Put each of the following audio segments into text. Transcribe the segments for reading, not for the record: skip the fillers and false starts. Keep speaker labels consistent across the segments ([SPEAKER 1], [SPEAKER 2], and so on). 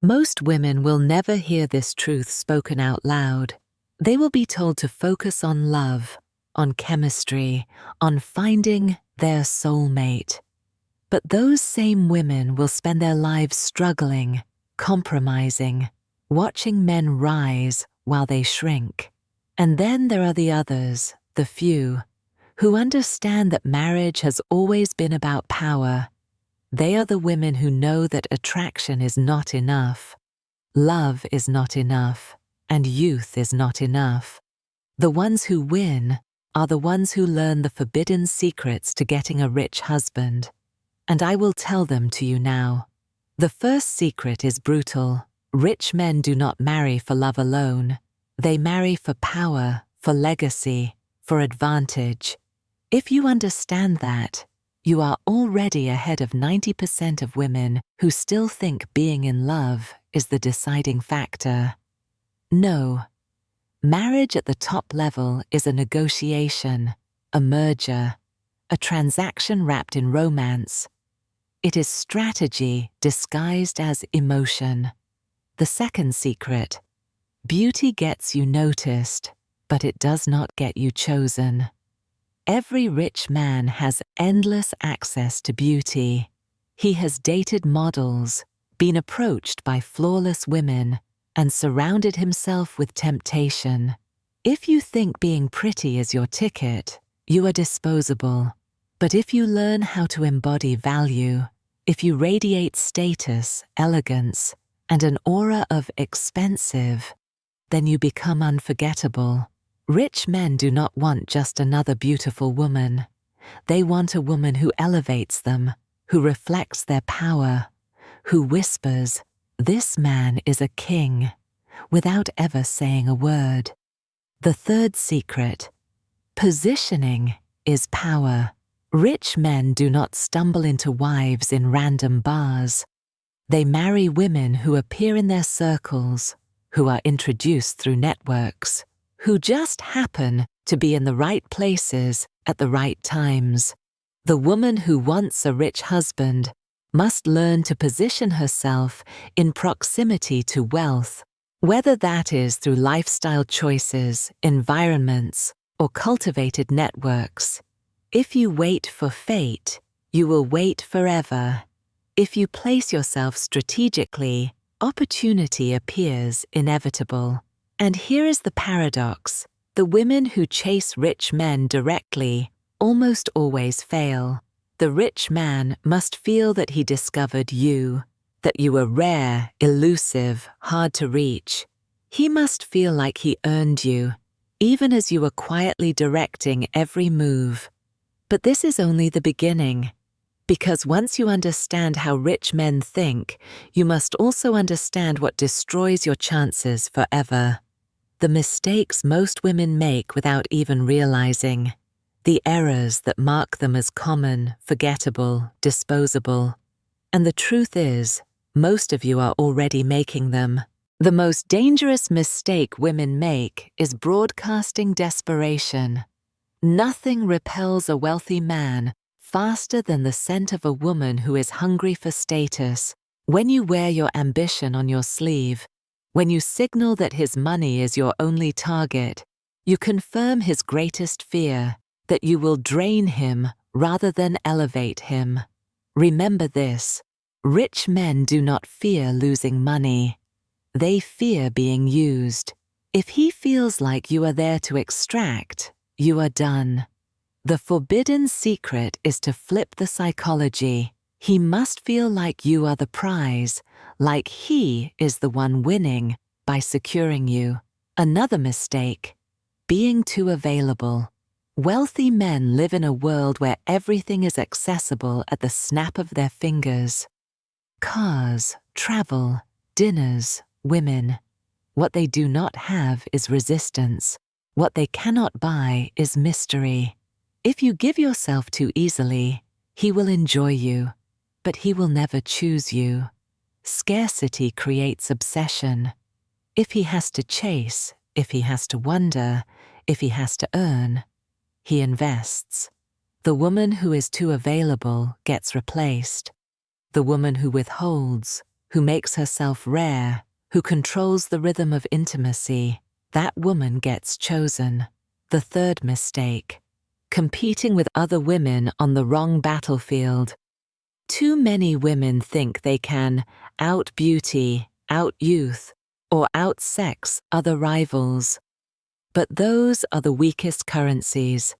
[SPEAKER 1] Most women will never hear this truth spoken out loud. They will be told to focus on love, on chemistry, on finding their soulmate. But those same women will spend their lives struggling, compromising, watching men rise while they shrink. And then there are the others, the few, who understand that marriage has always been about power. They are the women who know that attraction is not enough, love is not enough, and youth is not enough. The ones who win are the ones who learn the forbidden secrets to getting a rich husband. And I will tell them to you now. The first secret is brutal. Rich men do not marry for love alone. They marry for power, for legacy, for advantage. If you understand that, you are already ahead of 90% of women who still think being in love is the deciding factor. No. Marriage at the top level is a negotiation, a merger, a transaction wrapped in romance. It is strategy disguised as emotion. The second secret: beauty gets you noticed, but it does not get you chosen. Every rich man has endless access to beauty. He has dated models, been approached by flawless women, and surrounded himself with temptation. If you think being pretty is your ticket, you are disposable. But if you learn how to embody value, if you radiate status, elegance, and an aura of expensive, then you become unforgettable. Rich men do not want just another beautiful woman. They want a woman who elevates them, who reflects their power, who whispers, "This man is a king," without ever saying a word. The third secret: positioning is power. Rich men do not stumble into wives in random bars. They marry women who appear in their circles, who are introduced through networks, who just happen to be in the right places at the right times. The woman who wants a rich husband must learn to position herself in proximity to wealth, whether that is through lifestyle choices, environments, or cultivated networks. If you wait for fate, you will wait forever. If you place yourself strategically, opportunity appears inevitable. And here is the paradox: the women who chase rich men directly almost always fail. The rich man must feel that he discovered you, that you were rare, elusive, hard to reach. He must feel like he earned you, even as you were quietly directing every move. But this is only the beginning, because once you understand how rich men think, you must also understand what destroys your chances forever. The mistakes most women make without even realizing, the errors that mark them as common, forgettable, disposable. And the truth is, most of you are already making them. The most dangerous mistake women make is broadcasting desperation. Nothing repels a wealthy man faster than the scent of a woman who is hungry for status. When you wear your ambition on your sleeve, when you signal that his money is your only target, you confirm his greatest fear, that you will drain him rather than elevate him. Remember this: rich men do not fear losing money. They fear being used. If he feels like you are there to extract, you are done. The forbidden secret is to flip the psychology. He must feel like you are the prize, like he is the one winning by securing you. Another mistake: being too available. Wealthy men live in a world where everything is accessible at the snap of their fingers. Cars, travel, dinners, women. What they do not have is resistance. What they cannot buy is mystery. If you give yourself too easily, he will enjoy you, but he will never choose you. Scarcity creates obsession. If he has to chase, if he has to wonder, if he has to earn, he invests. The woman who is too available gets replaced. The woman who withholds who makes herself rare, who controls the rhythm of intimacy, that woman gets chosen. The third mistake: competing with other women on the wrong battlefield. Too many women think they can out-beauty, out-youth, or out-sex other rivals. But those are the weakest currencies.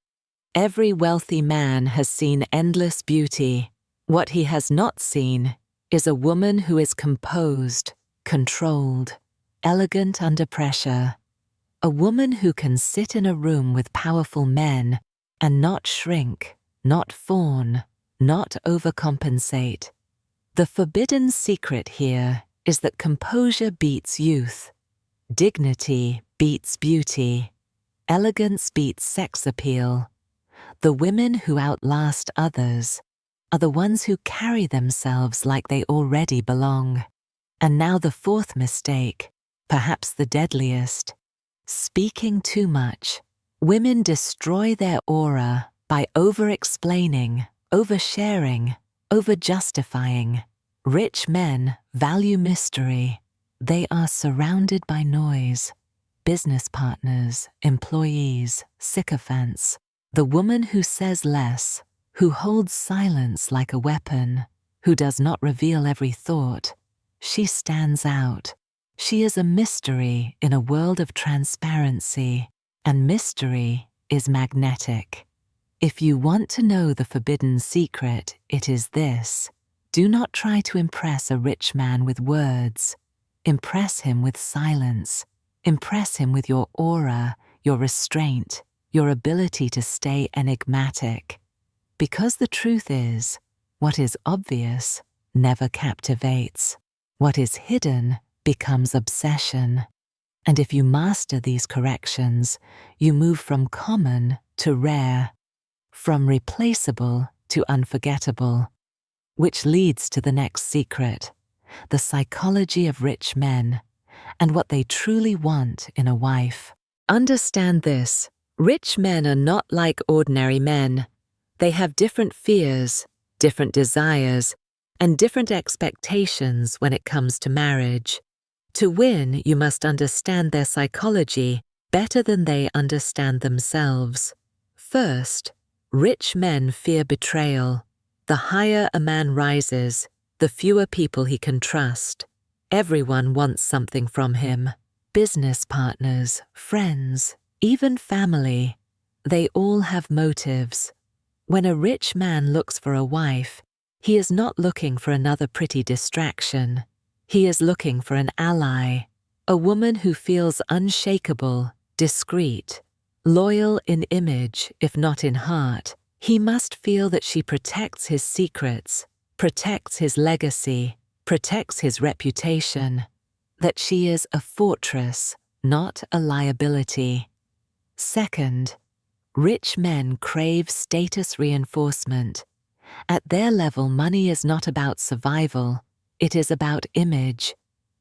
[SPEAKER 1] Every wealthy man has seen endless beauty. What he has not seen is a woman who is composed, controlled, elegant under pressure. A woman who can sit in a room with powerful men and not shrink, not fawn, not overcompensate. The forbidden secret here is that composure beats youth, dignity beats beauty, elegance beats sex appeal. The women who outlast others are the ones who carry themselves like they already belong. And now the fourth mistake, perhaps the deadliest: speaking too much. Women destroy their aura by over-explaining, oversharing, over-justifying. Rich men value mystery. They are surrounded by noise. Business partners, employees, sycophants. The woman who says less, who holds silence like a weapon, who does not reveal every thought, she stands out. She is a mystery in a world of transparency, and mystery is magnetic. If you want to know the forbidden secret, it is this: do not try to impress a rich man with words. Impress him with silence. Impress him with your aura, your restraint, your ability to stay enigmatic. Because the truth is, what is obvious never captivates. What is hidden becomes obsession. And if you master these corrections, you move from common to rare, from replaceable to unforgettable, which leads to the next secret: the psychology of rich men and what they truly want in a wife. Understand this: rich men are not like ordinary men. They have different fears, different desires, and different expectations when it comes to marriage. To win, you must understand their psychology better than they understand themselves. First, rich men fear betrayal. The higher a man rises, the fewer people he can trust. Everyone wants something from him. Business partners, friends, even family. They all have motives. When a rich man looks for a wife, he is not looking for another pretty distraction. He is looking for an ally, a woman who feels unshakable, discreet, loyal in image if not in heart. He must feel that she protects his secrets, protects his legacy, protects his reputation, that she is a fortress, not a liability. Second, rich men crave status reinforcement. At their level, money is not about survival. It is about image,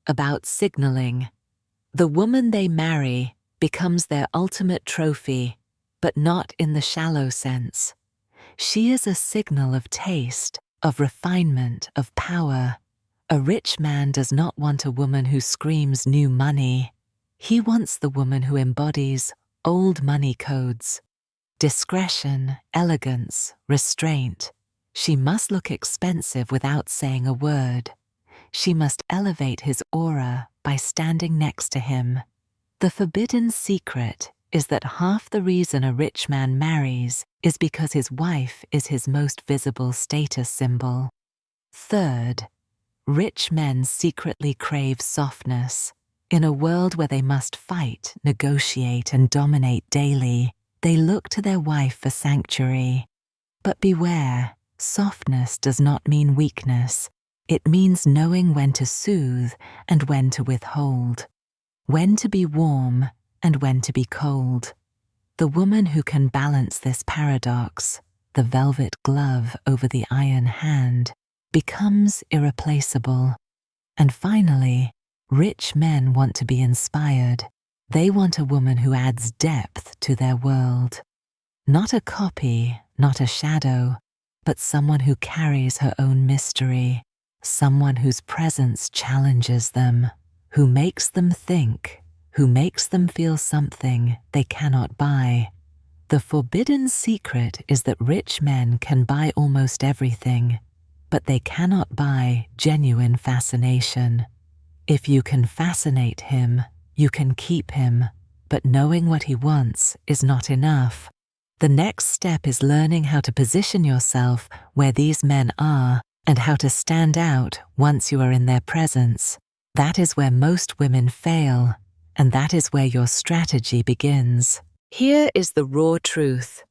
[SPEAKER 1] about signaling. The woman they marry becomes their ultimate trophy, but not in the shallow sense. She is a signal of taste, of refinement, of power. A rich man does not want a woman who screams new money. He wants the woman who embodies old money codes. Discretion, elegance, restraint. She must look expensive without saying a word. She must elevate his aura by standing next to him. The forbidden secret is that half the reason a rich man marries is because his wife is his most visible status symbol. Third, rich men secretly crave softness. In a world where they must fight, negotiate, and dominate daily, they look to their wife for sanctuary. But beware, softness does not mean weakness. It means knowing when to soothe and when to withhold, when to be warm and when to be cold. The woman who can balance this paradox, the velvet glove over the iron hand, becomes irreplaceable. And finally, rich men want to be inspired. They want a woman who adds depth to their world. Not a copy, not a shadow, but someone who carries her own mystery, someone whose presence challenges them, who makes them think, who makes them feel something they cannot buy. The forbidden secret is that rich men can buy almost everything, but they cannot buy genuine fascination. If you can fascinate him, you can keep him, but knowing what he wants is not enough. The next step is learning how to position yourself where these men are and how to stand out once you are in their presence. That is where most women fail, and that is where your strategy begins. Here is the raw truth.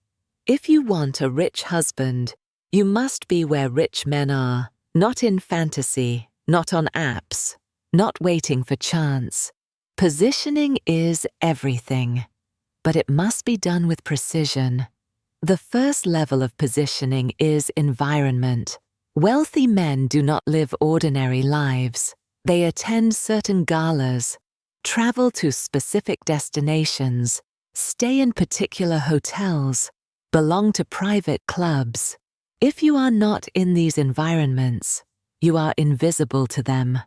[SPEAKER 1] If you want a rich husband, you must be where rich men are, not in fantasy, not on apps, not waiting for chance. Positioning is everything, but it must be done with precision. The first level of positioning is environment. Wealthy men do not live ordinary lives. They attend certain galas, travel to specific destinations, stay in particular hotels, belong to private clubs. If you are not in these environments, you are invisible to them.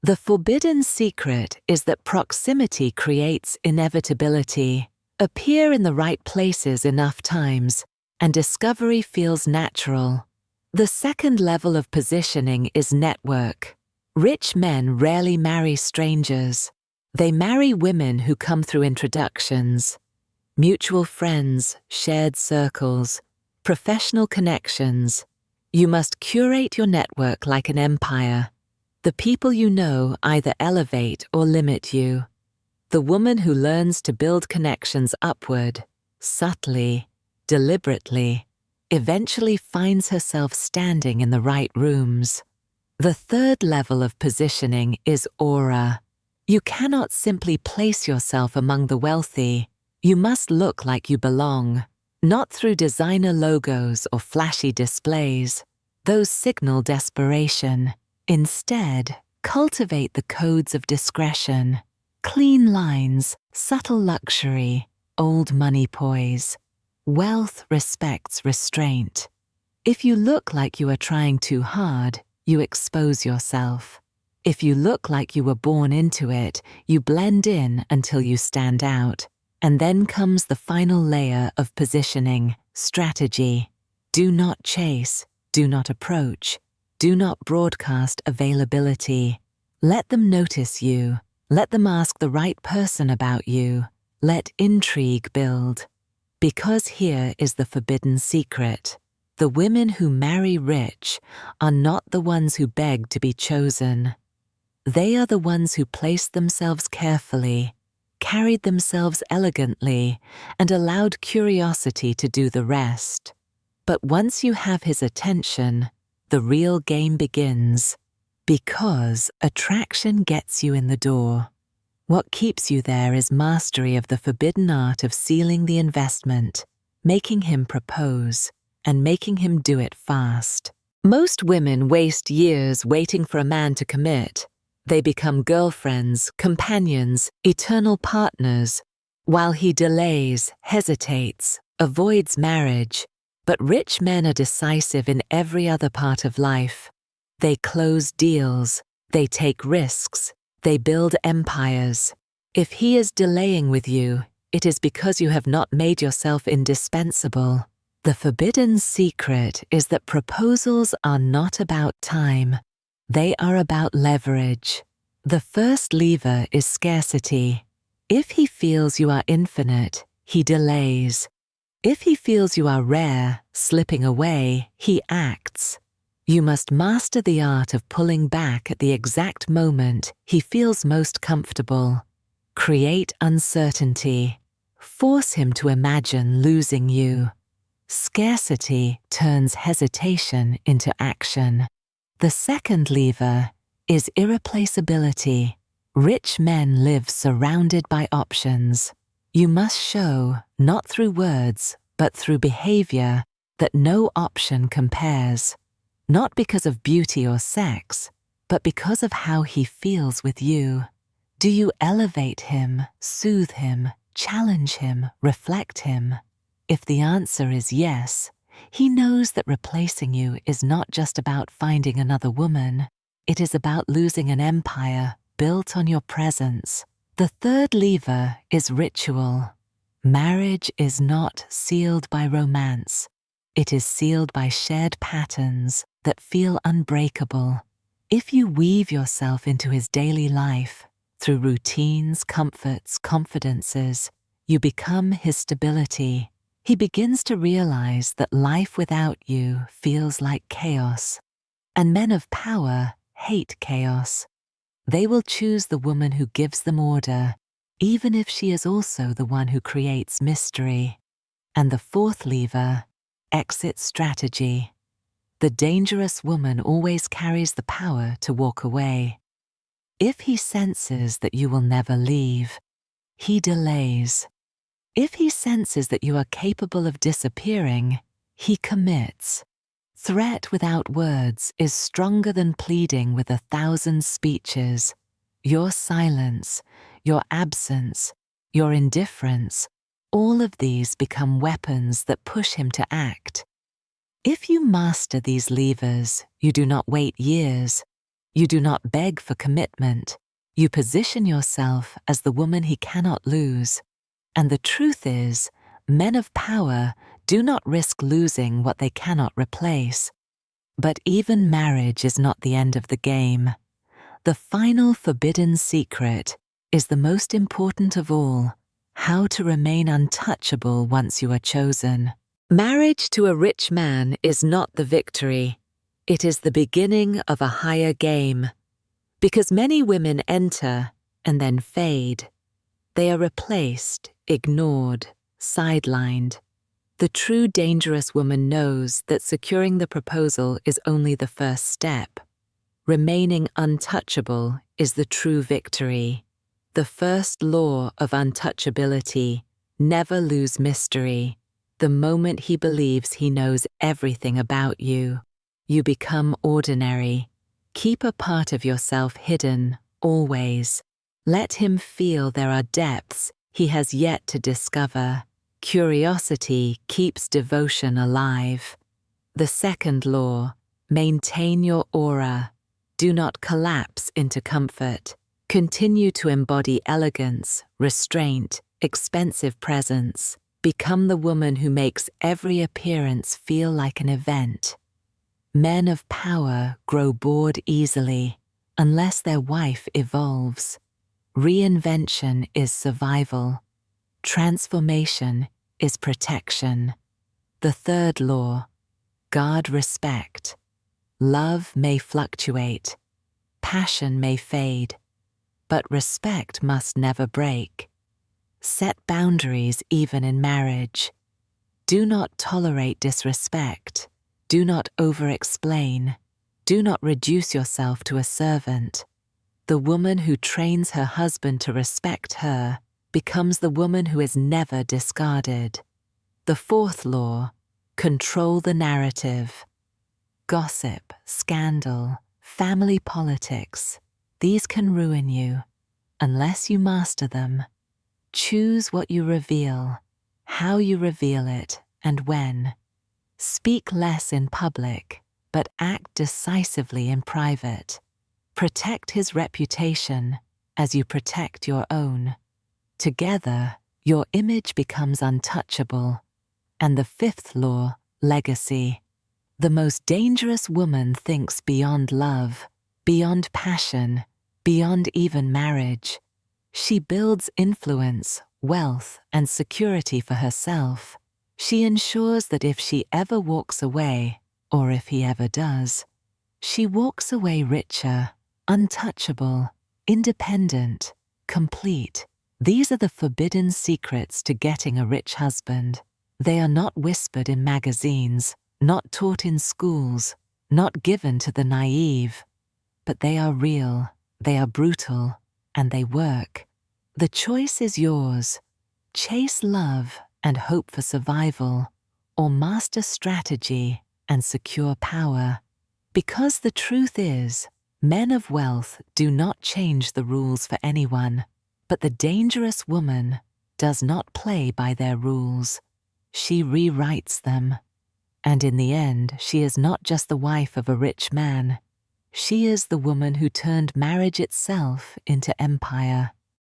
[SPEAKER 1] The forbidden secret is that proximity creates inevitability. Appear in the right places enough times, and discovery feels natural. The second level of positioning is network. Rich men rarely marry strangers. They marry women who come through introductions. Mutual friends, shared circles, professional connections. You must curate your network like an empire. The people you know either elevate or limit you. The woman who learns to build connections upward, subtly, deliberately, eventually finds herself standing in the right rooms. The third level of positioning is aura. You cannot simply place yourself among the wealthy. You must look like you belong, not through designer logos or flashy displays. Those signal desperation. Instead, cultivate the codes of discretion. Clean lines, subtle luxury, old money poise. Wealth respects restraint. If you look like you are trying too hard, you expose yourself. If you look like you were born into it, you blend in until you stand out. And then comes the final layer of positioning, strategy. Do not chase, do not approach, do not broadcast availability. Let them notice you. Let them ask the right person about you. Let intrigue build. Because here is the forbidden secret. The women who marry rich are not the ones who beg to be chosen. They are the ones who placed themselves carefully, carried themselves elegantly, and allowed curiosity to do the rest. But once you have his attention, the real game begins, because attraction gets you in the door. What keeps you there is mastery of the forbidden art of sealing the investment, making him propose, and making him do it fast. Most women waste years waiting for a man to commit. They become girlfriends, companions, eternal partners, while he delays, hesitates, avoids marriage. But rich men are decisive in every other part of life. They close deals, they take risks, they build empires. If he is delaying with you, it is because you have not made yourself indispensable. The forbidden secret is that proposals are not about time. They are about leverage. The first lever is scarcity. If he feels you are infinite, he delays. If he feels you are rare, slipping away, he acts. You must master the art of pulling back at the exact moment he feels most comfortable. Create uncertainty. Force him to imagine losing you. Scarcity turns hesitation into action. The second lever is irreplaceability. Rich men live surrounded by options. You must show, not through words, but through behavior, that no option compares. Not because of beauty or sex, but because of how he feels with you. Do you elevate him, soothe him, challenge him, reflect him? If the answer is yes, he knows that replacing you is not just about finding another woman. it is about losing an empire built on your presence. The third lever is ritual. Marriage is not sealed by romance. It is sealed by shared patterns that feel unbreakable. If you weave yourself into his daily life, through routines, comforts, confidences, you become his stability. He begins to realize that life without you feels like chaos. And men of power hate chaos. They will choose the woman who gives them order, even if she is also the one who creates mystery. And the fourth lever, exit strategy. The dangerous woman always carries the power to walk away. If he senses that you will never leave, he delays. If he senses that you are capable of disappearing, he commits. Threat without words is stronger than pleading with 1,000 speeches. Your silence, your absence, your indifference, all of these become weapons that push him to act. If you master these levers, you do not wait years. You do not beg for commitment. You position yourself as the woman he cannot lose. And the truth is, men of power do not risk losing what they cannot replace. But even marriage is not the end of the game. The final forbidden secret is the most important of all: how to remain untouchable once you are chosen. Marriage to a rich man is not the victory. It is the beginning of a higher game. Because many women enter and then fade. They are replaced, ignored, sidelined. The true dangerous woman knows that securing the proposal is only the first step. Remaining untouchable is the true victory. The first law of untouchability: never lose mystery. The moment he believes he knows everything about you, you become ordinary. Keep a part of yourself hidden, always. Let him feel there are depths he has yet to discover. Curiosity keeps devotion alive. The second law: maintain your aura. Do not collapse into comfort. Continue to embody elegance, restraint, expensive presence. Become the woman who makes every appearance feel like an event. Men of power grow bored easily, unless their wife evolves. Reinvention is survival. Transformation is protection. The third law: guard respect. Love may fluctuate, passion may fade, but respect must never break. Set boundaries even in marriage. Do not tolerate disrespect. Do not over-explain. Do not reduce yourself to a servant. The woman who trains her husband to respect her becomes the woman who is never discarded. The fourth law: control the narrative. Gossip, scandal, family politics, these can ruin you unless you master them. Choose what you reveal, how you reveal it, and when. Speak less in public, but act decisively in private. Protect his reputation as you protect your own. Together, your image becomes untouchable. And the fifth law: legacy. The most dangerous woman thinks beyond love, beyond passion, beyond even marriage. She builds influence, wealth, and security for herself. She ensures that if she ever walks away, or if he ever does, she walks away richer, untouchable, independent, complete. These are the forbidden secrets to getting a rich husband. They are not whispered in magazines, not taught in schools, not given to the naive. But they are real, they are brutal, and they work. The choice is yours. Chase love and hope for survival, or master strategy and secure power. Because the truth is, men of wealth do not change the rules for anyone, but the dangerous woman does not play by their rules. She rewrites them. And in the end, she is not just the wife of a rich man. She is the woman who turned marriage itself into empire.